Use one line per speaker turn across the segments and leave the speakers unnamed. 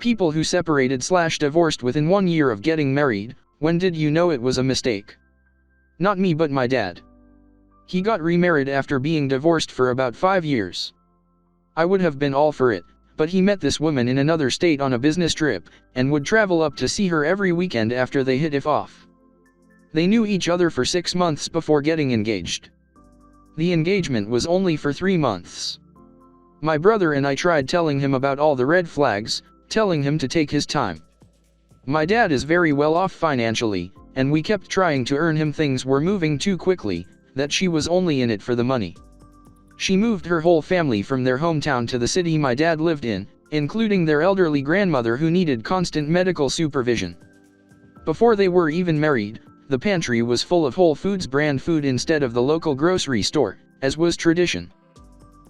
People who separated/divorced within 1 year of getting married, when did you know it was a mistake? Not me but my dad. He got remarried after being divorced for about 5 years. I would have been all for it, but he met this woman in another state on a business trip, and would travel up to see her every weekend after they hit it off. They knew each other for 6 months before getting engaged. The engagement was only for 3 months. My brother and I tried telling him about all the red flags, telling him to take his time. My dad is very well off financially, and we kept trying to earn him things were moving too quickly, that she was only in it for the money. She moved her whole family from their hometown to the city my dad lived in, including their elderly grandmother who needed constant medical supervision. Before they were even married, the pantry was full of Whole Foods brand food instead of the local grocery store, as was tradition.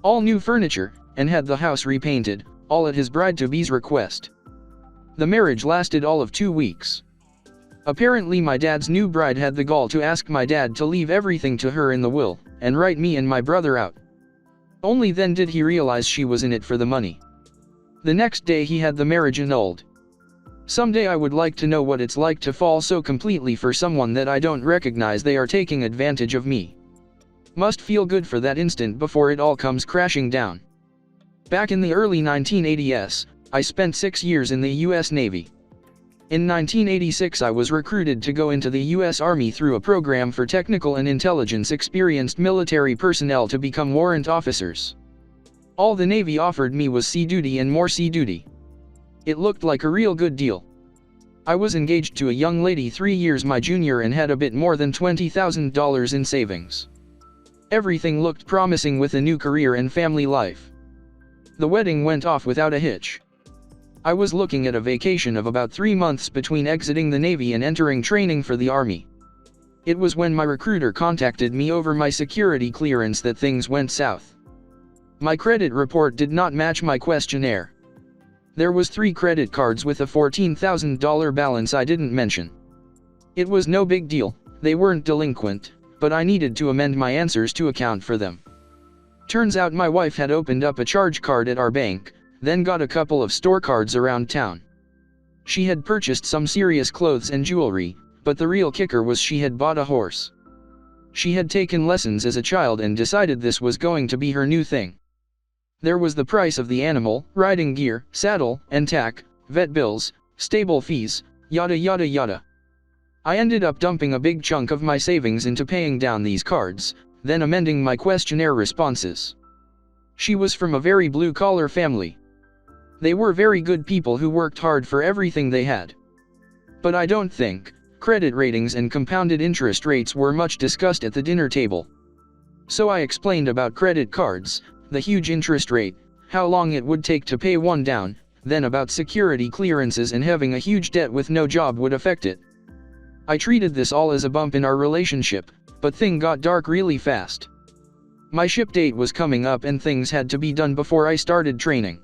All new furniture, and had the house repainted, all at his bride-to-be's request. The marriage lasted all of 2 weeks. Apparently my dad's new bride had the gall to ask my dad to leave everything to her in the will, and write me and my brother out. Only then did he realize she was in it for the money. The next day he had the marriage annulled. Someday I would like to know what it's like to fall so completely for someone that I don't recognize they are taking advantage of me. Must feel good for that instant before it all comes crashing down. Back in the early 1980s, I spent 6 years in the US Navy. In 1986 I was recruited to go into the US Army through a program for technical and intelligence experienced military personnel to become warrant officers. All the Navy offered me was sea duty and more sea duty. It looked like a real good deal. I was engaged to a young lady 3 years my junior and had a bit more than $20,000 in savings. Everything looked promising with a new career and family life. The wedding went off without a hitch. I was looking at a vacation of about 3 months between exiting the Navy and entering training for the Army. It was when my recruiter contacted me over my security clearance that things went south. My credit report did not match my questionnaire. There was 3 credit cards with a $14,000 balance I didn't mention. It was no big deal, they weren't delinquent, but I needed to amend my answers to account for them. Turns out my wife had opened up a charge card at our bank, then got a couple of store cards around town. She had purchased some serious clothes and jewelry, but the real kicker was she had bought a horse. She had taken lessons as a child and decided this was going to be her new thing. There was the price of the animal, riding gear, saddle, and tack, vet bills, stable fees, yada yada yada. I ended up dumping a big chunk of my savings into paying down these cards, then amending my questionnaire responses. She was from a very blue-collar family. They were very good people who worked hard for everything they had. But I don't think credit ratings and compounded interest rates were much discussed at the dinner table. So I explained about credit cards, the huge interest rate, how long it would take to pay one down, then about security clearances and having a huge debt with no job would affect it. I treated this all as a bump in our relationship, but things got dark really fast. My ship date was coming up and things had to be done before I started training.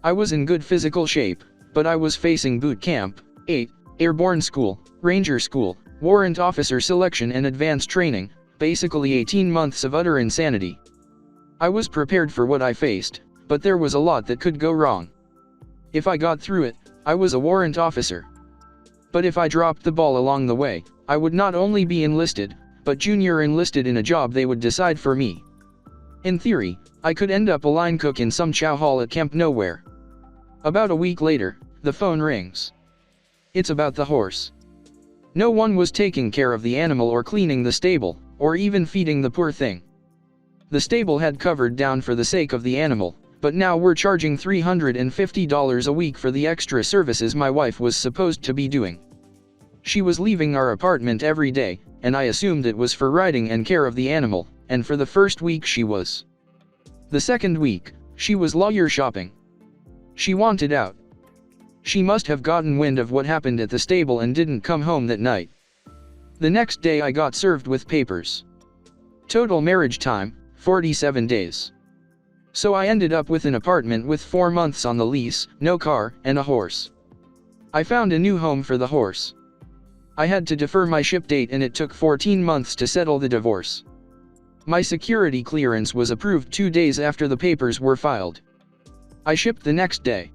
I was in good physical shape, but I was facing boot camp, 8, airborne school, ranger school, warrant officer selection and advanced training, basically 18 months of utter insanity. I was prepared for what I faced, but there was a lot that could go wrong. If I got through it, I was a warrant officer. But if I dropped the ball along the way, I would not only be enlisted, but junior enlisted in a job they would decide for me. In theory, I could end up a line cook in some chow hall at Camp Nowhere. About a week later, the phone rings. It's about the horse. No one was taking care of the animal or cleaning the stable, or even feeding the poor thing. The stable had covered down for the sake of the animal, but now we're charging $350 a week for the extra services my wife was supposed to be doing. She was leaving our apartment every day, and I assumed it was for riding and care of the animal, and for the first week she was. The second week, she was lawyer shopping. She wanted out. She must have gotten wind of what happened at the stable and didn't come home that night. The next day I got served with papers. Total marriage time, 47 days. So I ended up with an apartment with 4 months on the lease, no car, and a horse. I found a new home for the horse. I had to defer my ship date and it took 14 months to settle the divorce. My security clearance was approved 2 days after the papers were filed. I shipped the next day.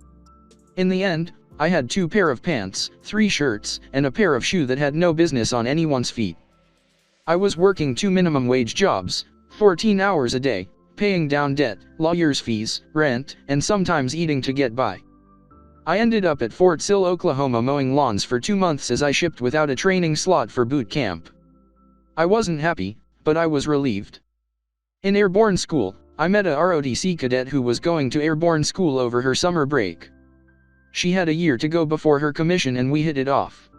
In the end, I had 2 pair of pants, 3 shirts, and a pair of shoes that had no business on anyone's feet. I was working 2 minimum wage jobs, 14 hours a day, paying down debt, lawyer's fees, rent, and sometimes eating to get by. I ended up at Fort Sill, Oklahoma mowing lawns for 2 months as I shipped without a training slot for boot camp. I wasn't happy, but I was relieved. In airborne school, I met a ROTC cadet who was going to airborne school over her summer break. She had a year to go before her commission and we hit it off.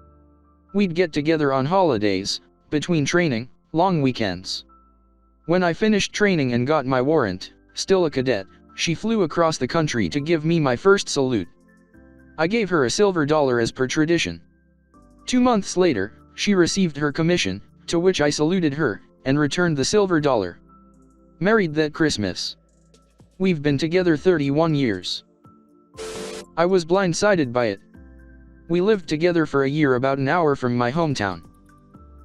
We'd get together on holidays, between training, long weekends. When I finished training and got my warrant, still a cadet, she flew across the country to give me my first salute. I gave her a silver dollar as per tradition. 2 months later, she received her commission, to which I saluted her, and returned the silver dollar. Married that Christmas. We've been together 31 years. I was blindsided by it. We lived together for a year about an hour from my hometown.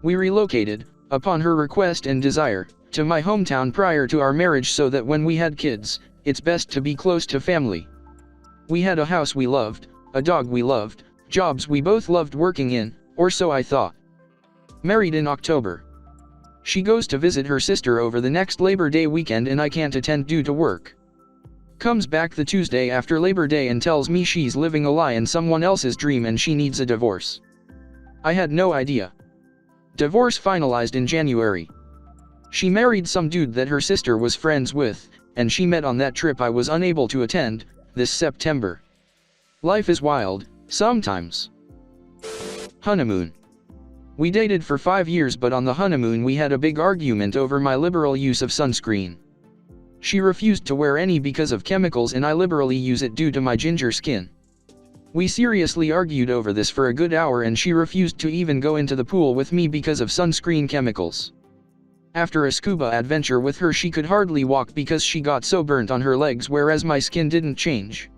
We relocated, upon her request and desire, to my hometown prior to our marriage so that when we had kids, it's best to be close to family. We had a house we loved, a dog we loved, jobs we both loved working in, or so I thought. Married in October. She goes to visit her sister over the next Labor Day weekend and I can't attend due to work. Comes back the Tuesday after Labor Day and tells me she's living a lie in someone else's dream and she needs a divorce. I had no idea. Divorce finalized in January. She married some dude that her sister was friends with, and she met on that trip I was unable to attend, this September. Life is wild, sometimes. Honeymoon. We dated for 5 years, but on the honeymoon we had a big argument over my liberal use of sunscreen. She refused to wear any because of chemicals and I liberally use it due to my ginger skin. We seriously argued over this for a good hour and she refused to even go into the pool with me because of sunscreen chemicals. After a scuba adventure with her she could hardly walk because she got so burnt on her legs, whereas my skin didn't change.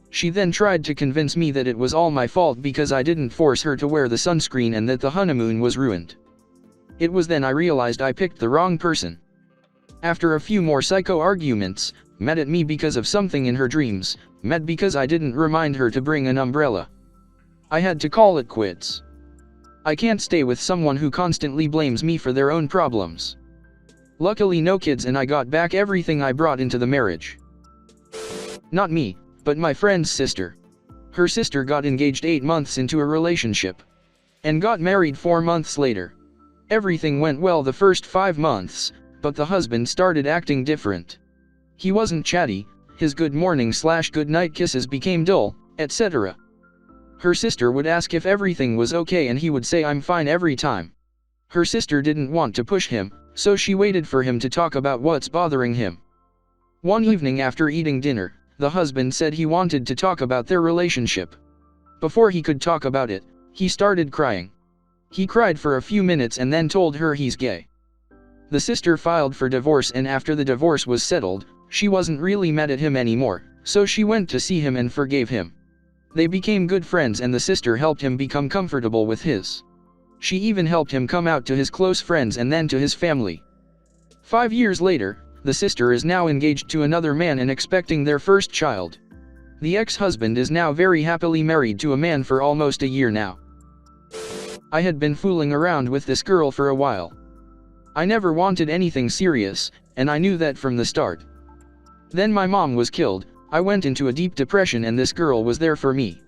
She then tried to convince me that it was all my fault because I didn't force her to wear the sunscreen and that the honeymoon was ruined. It was then I realized I picked the wrong person. After a few more psycho arguments, mad at me because of something in her dreams, mad because I didn't remind her to bring an umbrella. I had to call it quits. I can't stay with someone who constantly blames me for their own problems. Luckily no kids and I got back everything I brought into the marriage. Not me, but my friend's sister. Her sister got engaged 8 months into a relationship. And got married 4 months later. Everything went well the first 5 months, but the husband started acting different. He wasn't chatty, his good morning/good night kisses became dull, etc. Her sister would ask if everything was okay and he would say I'm fine every time. Her sister didn't want to push him, so she waited for him to talk about what's bothering him. One evening after eating dinner, the husband said he wanted to talk about their relationship. Before he could talk about it, he started crying. He cried for a few minutes and then told her he's gay. The sister filed for divorce and after the divorce was settled, she wasn't really mad at him anymore, so she went to see him and forgave him. They became good friends and the sister helped him become comfortable with his. She even helped him come out to his close friends and then to his family. 5 years later, the sister is now engaged to another man and expecting their first child. The ex-husband is now very happily married to a man for almost a year now. I had been fooling around with this girl for a while. I never wanted anything serious, and I knew that from the start. Then my mom was killed, I went into a deep depression and this girl was there for me.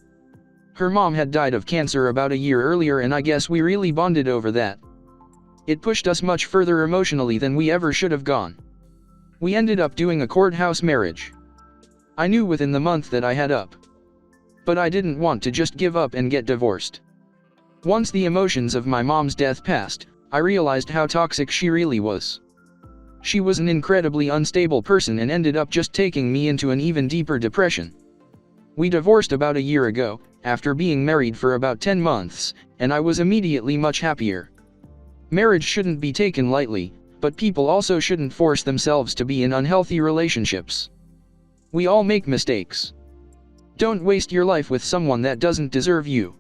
Her mom had died of cancer about a year earlier and I guess we really bonded over that. It pushed us much further emotionally than we ever should have gone. We ended up doing a courthouse marriage. I knew within the month that I had up. But I didn't want to just give up and get divorced. Once the emotions of my mom's death passed, I realized how toxic she really was. She was an incredibly unstable person and ended up just taking me into an even deeper depression. We divorced about a year ago, after being married for about 10 months, and I was immediately much happier. Marriage shouldn't be taken lightly, but people also shouldn't force themselves to be in unhealthy relationships. We all make mistakes. Don't waste your life with someone that doesn't deserve you.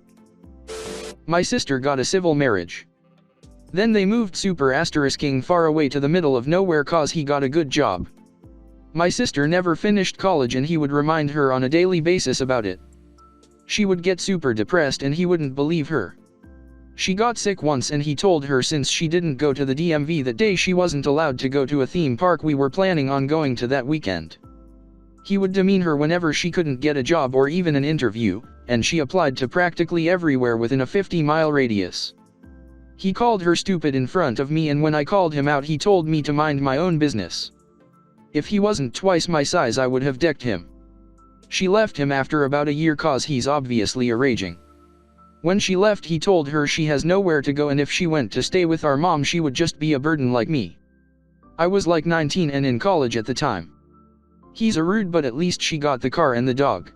My sister got a civil marriage. Then they moved **ing far away to the middle of nowhere cause he got a good job. My sister never finished college and he would remind her on a daily basis about it. She would get super depressed and he wouldn't believe her. She got sick once and he told her since she didn't go to the DMV that day she wasn't allowed to go to a theme park we were planning on going to that weekend. He would demean her whenever she couldn't get a job or even an interview, and she applied to practically everywhere within a 50-mile radius. He called her stupid in front of me, and when I called him out he told me to mind my own business. If he wasn't twice my size I would have decked him. She left him after about a year cause he's obviously a raging. When she left he told her she has nowhere to go and if she went to stay with our mom she would just be a burden like me. I was like 19 and in college at the time. He's a rude, but at least she got the car and the dog.